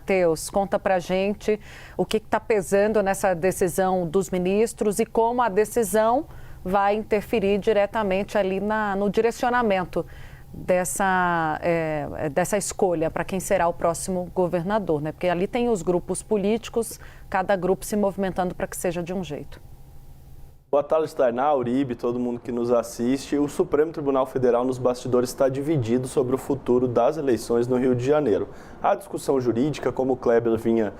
Matheus, conta pra gente o que está pesando nessa decisão dos ministros e como a decisão vai interferir diretamente ali no direcionamento dessa escolha para quem será o próximo governador, né? Porque ali tem os grupos políticos, cada grupo se movimentando para que seja de um jeito. Boa tarde, Tainá, Uribe, todo mundo que nos assiste. O Supremo Tribunal Federal nos bastidores está dividido sobre o futuro das eleições no Rio de Janeiro. A discussão jurídica, como o Kleber vinha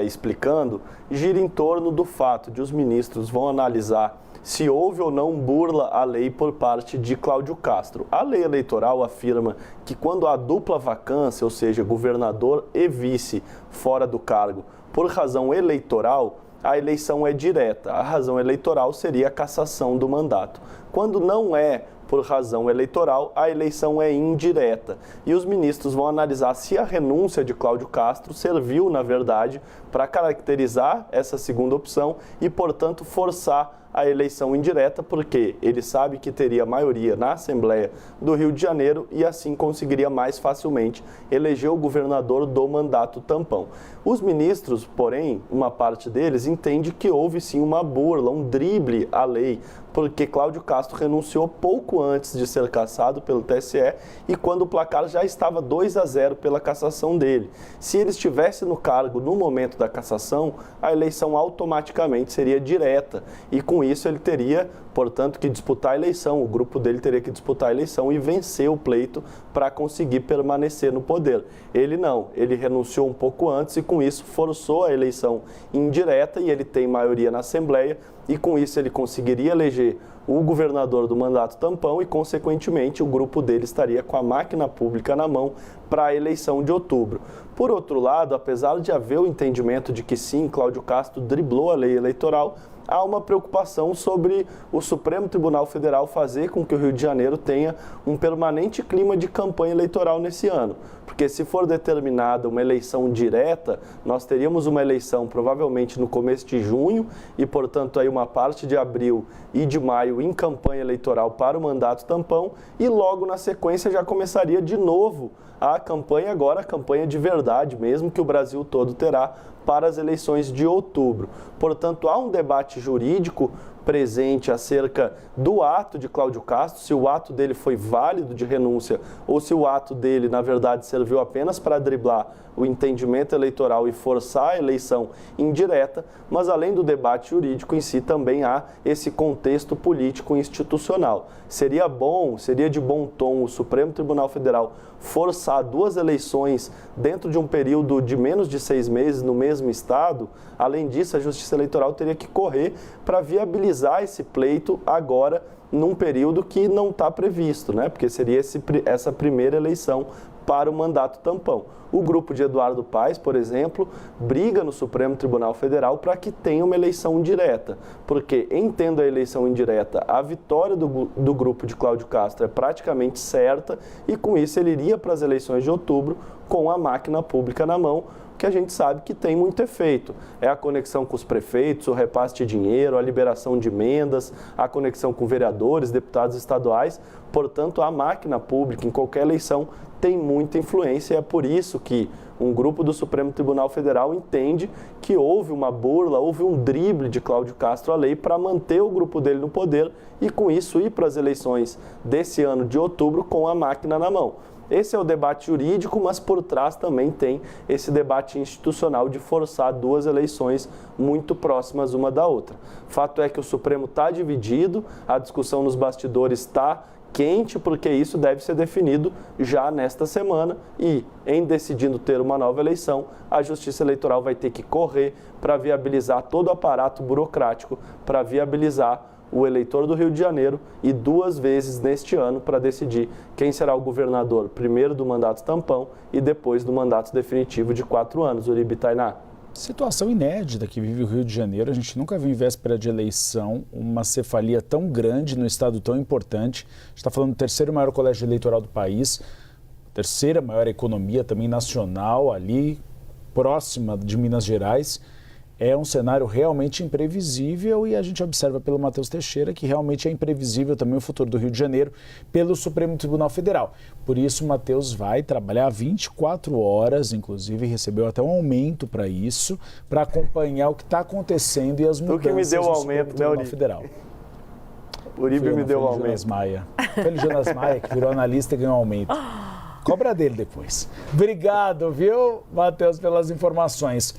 explicando, gira em torno do fato de os ministros vão analisar se houve ou não burla à lei por parte de Cláudio Castro. A lei eleitoral afirma que quando há dupla vacância, ou seja, governador e vice fora do cargo, por razão eleitoral, a eleição é direta. A razão eleitoral seria a cassação do mandato. Quando não é por razão eleitoral, a eleição é indireta. E os ministros vão analisar se a renúncia de Cláudio Castro serviu, na verdade, para caracterizar essa segunda opção e, portanto, forçar a eleição indireta, porque ele sabe que teria maioria na Assembleia do Rio de Janeiro e assim conseguiria mais facilmente eleger o governador do mandato tampão. Os ministros, porém, uma parte deles entende que houve sim uma burla, um drible à lei, porque Cláudio Castro renunciou pouco antes de ser cassado pelo TSE e quando o placar já estava 2-0 pela cassação dele. Se ele estivesse no cargo no momento da cassação, a eleição automaticamente seria direta e com isso ele teria, portanto, que disputar a eleição, o grupo dele teria que disputar a eleição e vencer o pleito para conseguir permanecer no poder. Ele não, ele renunciou um pouco antes e com isso forçou a eleição indireta e ele tem maioria na Assembleia e com isso ele conseguiria eleger o governador do mandato tampão e, consequentemente, o grupo dele estaria com a máquina pública na mão para a eleição de outubro. Por outro lado, apesar de haver o entendimento de que sim, Cláudio Castro driblou a lei eleitoral, há uma preocupação sobre o Supremo Tribunal Federal fazer com que o Rio de Janeiro tenha um permanente clima de campanha eleitoral nesse ano. Porque se for determinada uma eleição direta, nós teríamos uma eleição provavelmente no começo de junho e, portanto, aí uma parte de abril e de maio em campanha eleitoral para o mandato tampão e logo na sequência já começaria de novo a campanha, agora a campanha de verdade mesmo, que o Brasil todo terá para as eleições de outubro. Portanto, há um debate jurídico presente acerca do ato de Cláudio Castro, se o ato dele foi válido de renúncia ou se o ato dele, na verdade, serviu apenas para driblar o entendimento eleitoral e forçar a eleição indireta, mas além do debate jurídico em si, também há esse contexto político institucional. Seria de bom tom o Supremo Tribunal Federal forçar duas eleições dentro de um período de menos de 6 meses no mesmo estado. Além disso, a Justiça Eleitoral teria que correr para viabilizar esse pleito agora num período que não está previsto, né? Porque seria essa primeira eleição para o mandato tampão. O grupo de Eduardo Paes, por exemplo, briga no Supremo Tribunal Federal para que tenha uma eleição direta, porque, entendo a eleição indireta, a vitória do grupo de Cláudio Castro é praticamente certa e, com isso, ele iria para as eleições de outubro com a máquina pública na mão, que a gente sabe que tem muito efeito. É a conexão com os prefeitos, o repasse de dinheiro, a liberação de emendas, a conexão com vereadores, deputados estaduais. Portanto, a máquina pública, em qualquer eleição, tem muita influência e é por isso que um grupo do Supremo Tribunal Federal entende que houve uma burla, houve um drible de Cláudio Castro à lei para manter o grupo dele no poder e, com isso, ir para as eleições desse ano de outubro com a máquina na mão. Esse é o debate jurídico, mas por trás também tem esse debate institucional de forçar duas eleições muito próximas uma da outra. Fato é que o Supremo está dividido, a discussão nos bastidores está quente, porque isso deve ser definido já nesta semana e, em decidindo ter uma nova eleição, a Justiça Eleitoral vai ter que correr para viabilizar todo o aparato burocrático, para viabilizar o eleitor do Rio de Janeiro e 2 vezes neste ano para decidir quem será o governador, primeiro do mandato tampão e depois do mandato definitivo de 4 anos. Uribe, Tainá. Situação inédita que vive o Rio de Janeiro. A gente nunca viu em véspera de eleição uma cefalia tão grande no estado tão importante. A gente está falando do 3º maior colégio eleitoral do país, 3ª maior economia também nacional ali, próxima de Minas Gerais. é um cenário realmente imprevisível e a gente observa pelo Matheus Teixeira que realmente é imprevisível também o futuro do Rio de Janeiro pelo Supremo Tribunal Federal. Por isso, o Matheus vai trabalhar 24 horas, inclusive recebeu até um aumento para isso, para acompanhar o que está acontecendo e as mudanças que me deu o no aumento, Supremo Tribunal né, Federal. Uribe me deu o aumento. Jonas Maia. Foi o Jonas Maia que virou analista e ganhou um aumento. Cobra dele depois. Obrigado, viu, Matheus, pelas informações.